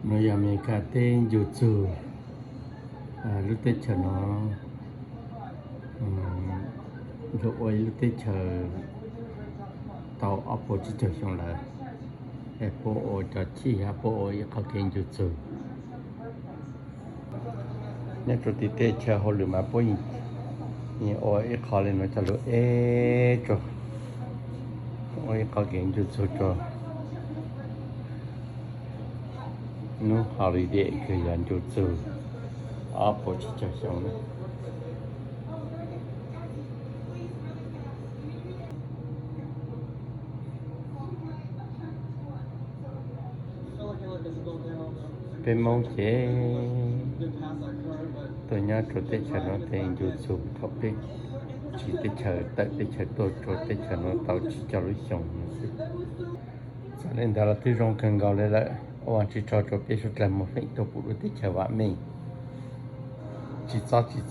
Noi Americate YouTube Lute channel Lo oi lute chờ tàu opposition xong là Apple oi cho chi Apple oi có kênh YouTube Nên cho tí tê chờ hồ lửa mà bố nhìn oi khó lên nó cho lửa cho oi có kênh YouTube cho nó holidayคือยัน YouTube opposition xong đó bên mong chế tôi nhớ cho tới chờ nó trên YouTube topic chỉ tới chờ tôi cho tới chờ nó tao chỉ cho nó xong cho nên đó là tôi rong cần gọi lại ông chỉ cho biết số làm một phẩy tôi phụ tới chờ vợ mình chỉ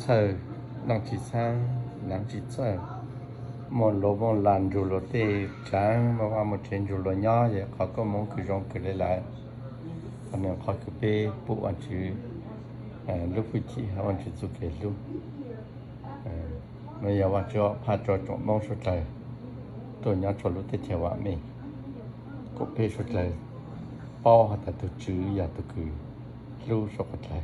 chờ năng chỉ sang năng chỉ chờ một lỗ một làn rồi lỗ tê trắng mà qua một trên rồi lỗ nhỏ vậy họ có mong cứ rong cứ lại anh em họ cứ bé phụ anh chứ lúc vui chị họ anh chứ giúp cái lúc mà giờ anh cho pha cho mong số trời tôi nhớ cho lúc tới chờ vợ mình có bé số trời bao hạt từ chữ giờ từ cứ lưu số trời